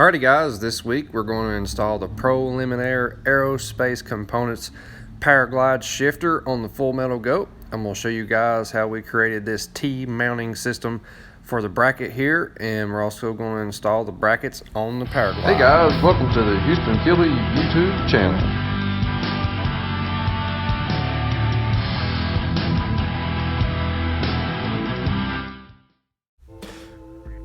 Alrighty guys, this week we're going to install the preliminary Aerospace Components Paraglide Shifter on the Full Metal Goat. I'm going to show you guys how we created this T-mounting system for the bracket here, and we're also going to install the brackets on the Paraglide. Hey guys, welcome to the Houston Philly YouTube channel.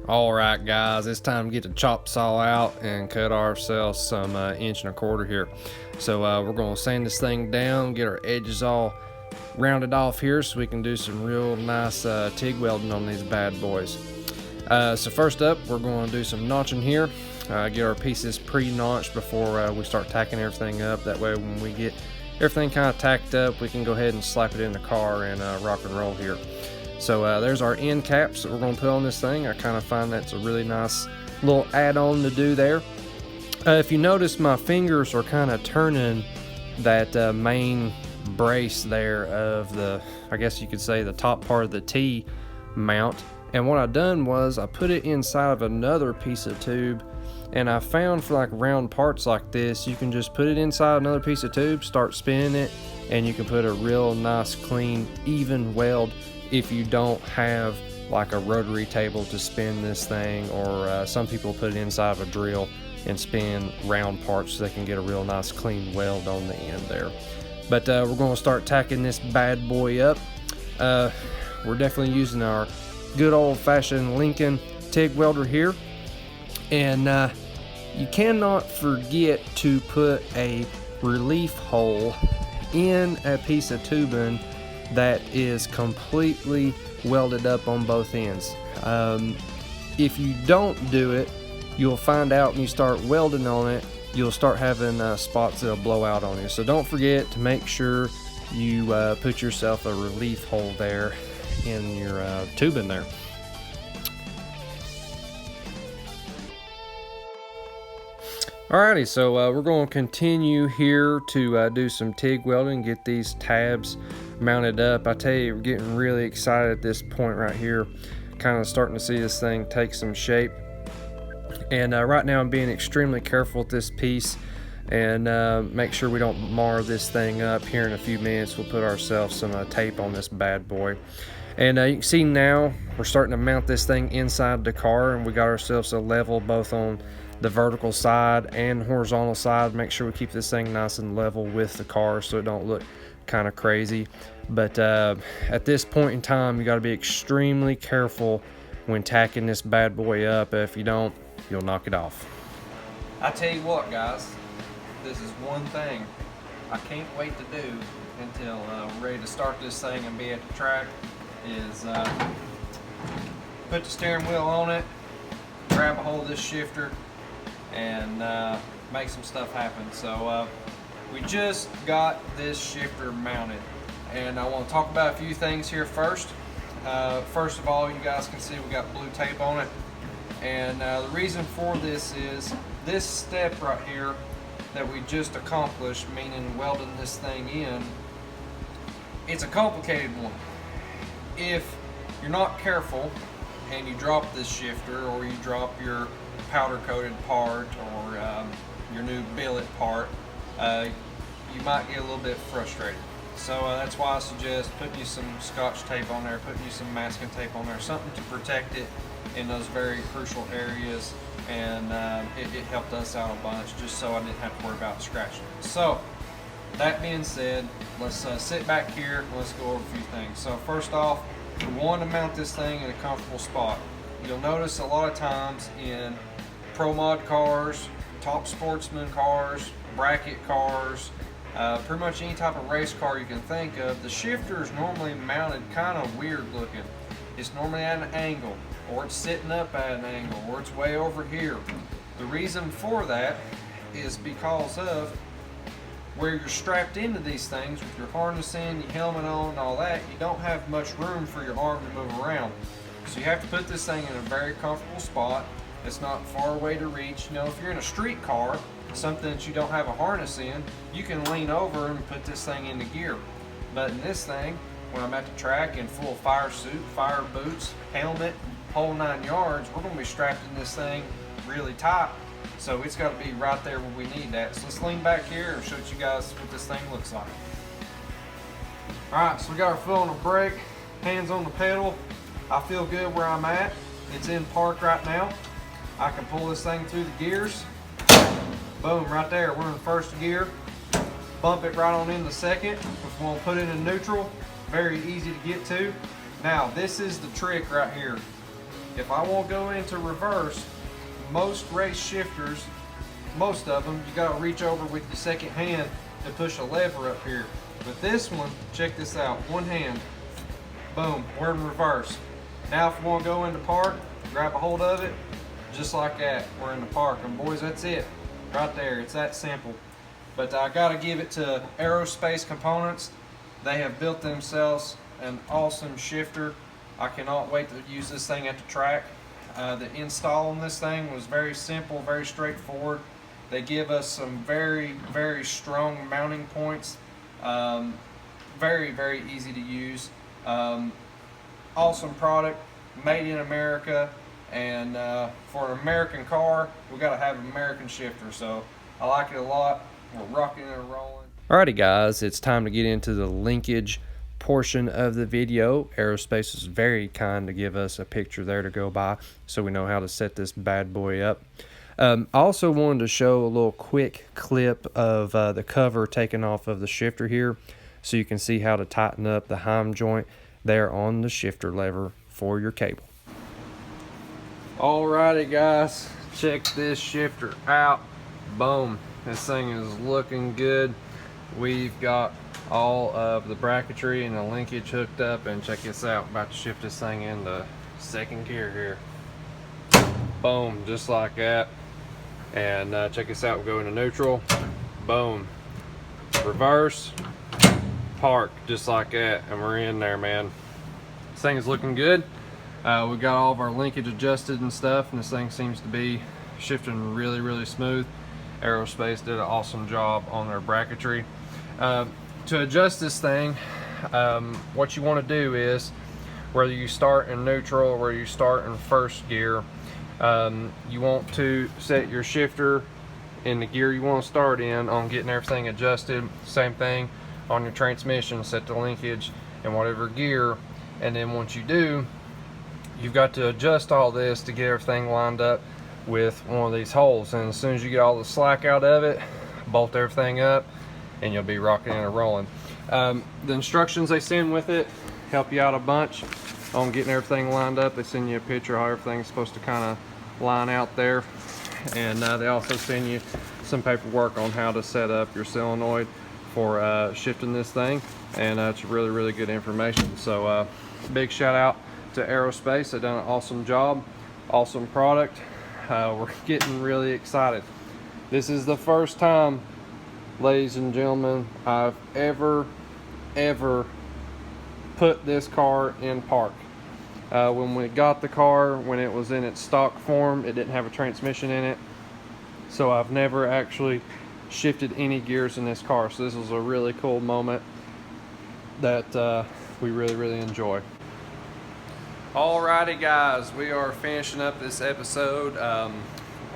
Alright guys, it's time to get the chop saw out and cut ourselves some 1.25 inches here. So we're going to sand this thing down, get our edges all rounded off here so we can do some real nice TIG welding on these bad boys. So first up, we're going to do some notching here. Get our pieces pre-notched before we start tacking everything up. That way when we get everything kind of tacked up, we can go ahead and slap it in the car and rock and roll here. So there's our end caps that we're going to put on this thing. I kind of find that's a really nice little add-on to do there. If you notice, my fingers are kind of turning that main brace there of the, I guess you could say, the top part of the T mount. And what I done was I put it inside of another piece of tube, and I found for like round parts like this, you can just put it inside another piece of tube, start spinning it, and you can put a real nice, clean, even weld if you don't have like a rotary table to spin this thing, or some people put it inside of a drill and spin round parts so they can get a real nice clean weld on the end there. But we're going to start tacking this bad boy up. We're definitely using our good old-fashioned Lincoln TIG welder here, and you cannot forget to put a relief hole in a piece of tubing that is completely welded up on both ends. If you don't do it, you'll find out when you start welding on it, you'll start having spots that'll blow out on you. So don't forget to make sure you put yourself a relief hole there in your tubing there. Alrighty, so we're going to continue here to do some TIG welding, get these tabs mounted up. I tell you, we're getting really excited at this point right here, kind of starting to see this thing take some shape. And right now I'm being extremely careful with this piece, and make sure we don't mar this thing up. Here in a few minutes we'll put ourselves some tape on this bad boy. And you can see now we're starting to mount this thing inside the car, and we got ourselves a level both on the vertical side and horizontal side. Make sure we keep this thing nice and level with the car so it don't look kind of crazy. But at this point in time, you got to be extremely careful when tacking this bad boy up. If you don't, you'll knock it off. I tell you what guys, this is one thing I can't wait to do until we're ready to start this thing and be at the track, is put the steering wheel on it, grab a hold of this shifter, and make some stuff happen. So we just got this shifter mounted, and I want to talk about a few things here first. First of all, you guys can see we got blue tape on it, and the reason for this is this step right here that we just accomplished, meaning welding this thing in. It's a complicated one. If you're not careful and you drop this shifter, or you drop your powder coated part, or your new billet part, you might get a little bit frustrated. So that's why I suggest putting you some scotch tape on there, putting you some masking tape on there, something to protect it in those very crucial areas. And it helped us out a bunch, just so I didn't have to worry about scratching it. So that being said, let's sit back here and let's go over a few things. So first off, we want to mount this thing in a comfortable spot. You'll notice a lot of times in pro mod cars, top sportsman cars, bracket cars, pretty much any type of race car you can think of, the shifter is normally mounted kind of weird looking. It's normally at an angle, or it's sitting up at an angle, or it's way over here. The reason for that is because of where you're strapped into these things with your harness in, your helmet on, and all that. You don't have much room for your arm to move around. So you have to put this thing in a very comfortable spot. It's not far away to reach. You know, if you're in a street car, something that you don't have a harness in, you can lean over and put this thing into gear. But in this thing, when I'm at the track in full fire suit, fire boots, helmet, whole 9 yards, we're going to be strapped in this thing really tight. So it's got to be right there where we need that. So let's lean back here and show you guys what this thing looks like. All right, so we got our foot on the brake, hands on the pedal. I feel good where I'm at. It's in park right now. I can pull this thing through the gears. Boom, right there, we're in first gear. Bump it right on into second. If we want to put it in neutral, very easy to get to. Now, this is the trick right here. If I want to go into reverse, most race shifters, most of them, you gotta reach over with your second hand to push a lever up here. But this one, check this out, one hand, boom, we're in reverse. Now if we want to go into park, grab a hold of it, just like that, we're in the park. And boys, that's it, right there, it's that simple. But I gotta give it to Aerospace Components. They have built themselves an awesome shifter. I cannot wait to use this thing at the track. The install on this thing was very simple, very straightforward. They give us some very, very strong mounting points. Very, very easy to use. Awesome product, made in America, and for an American car, we gotta have an American shifter. So I like it a lot. We're rocking and rolling. Alrighty guys, it's time to get into the linkage portion of the video. Aerospace is very kind to give us a picture there to go by so we know how to set this bad boy up. I also wanted to show a little quick clip of the cover taken off of the shifter here so you can see how to tighten up the heim joint there on the shifter lever for your cable. Alrighty guys, check this shifter out. Boom, this thing is looking good. We've got all of the bracketry and the linkage hooked up, and check this out, about to shift this thing into second gear here. Boom, just like that. And check this out, we'll go into neutral, boom, reverse, park, just like that, and we're in there, man. This thing is looking good. We got all of our linkage adjusted and stuff, and this thing seems to be shifting really, really smooth. Aerospace did an awesome job on their bracketry. To adjust this thing, what you want to do is, whether you start in neutral or whether you start in first gear, you want to set your shifter in the gear you want to start in on getting everything adjusted. Same thing on your transmission, set the linkage in whatever gear, and then once you do, you've got to adjust all this to get everything lined up with one of these holes. And as soon as you get all the slack out of it, bolt everything up and you'll be rocking and rolling. The instructions they send with it help you out a bunch on getting everything lined up. They send you a picture of how everything's supposed to kind of line out there, and they also send you some paperwork on how to set up your solenoid for shifting this thing, and it's really, really good information. So big shout out to Aerospace. They've done an awesome job, awesome product. We're getting really excited. This is the first time, ladies and gentlemen, I've ever put this car in park. When we got the car, when it was in its stock form, it didn't have a transmission in it, so I've never actually shifted any gears in this car. So this was a really cool moment that we really, really enjoy. Alrighty guys, we are finishing up this episode. I'm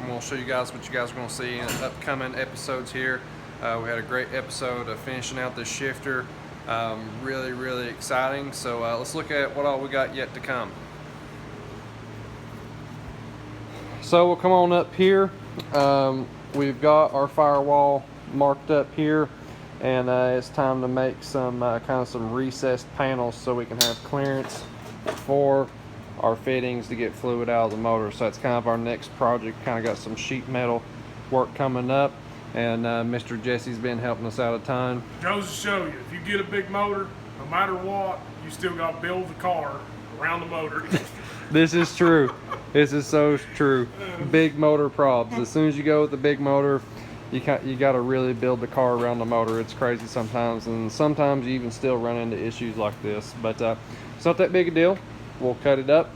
going to show you guys what you guys are going to see in upcoming episodes here. We had a great episode of finishing out this shifter. Really, really exciting. So let's look at what all we got yet to come. So we'll come on up here. We've got our firewall marked up here, and it's time to make some kind of some recessed panels so we can have clearance for our fittings to get fluid out of the motor. So that's kind of our next project. Kind of got some sheet metal work coming up, and Mr. Jesse's been helping us out a ton. Goes to show you, if you get a big motor, no matter what, you still got to build the car around the motor. This is true. This is so true. Big motor probs. As soon as you go with the big motor, you got to really build the car around the motor. It's crazy sometimes, and sometimes you even still run into issues like this. But it's not that big a deal. We'll cut it up,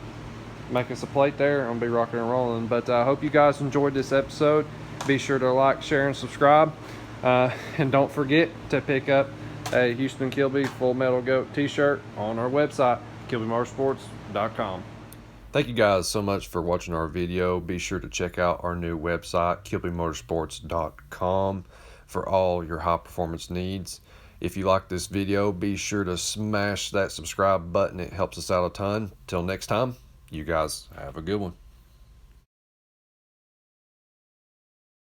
make us a plate there, and we'll be rocking and rolling. But I hope you guys enjoyed this episode. Be sure to like, share, and subscribe. And don't forget to pick up a Houston Kilby Full Metal Goat t-shirt on our website, kilbymotorsports.com. Thank you guys so much for watching our video. Be sure to check out our new website, kilbymotorsports.com, for all your high performance needs. If you like this video, be sure to smash that subscribe button. It helps us out a ton. Till next time, you guys have a good one.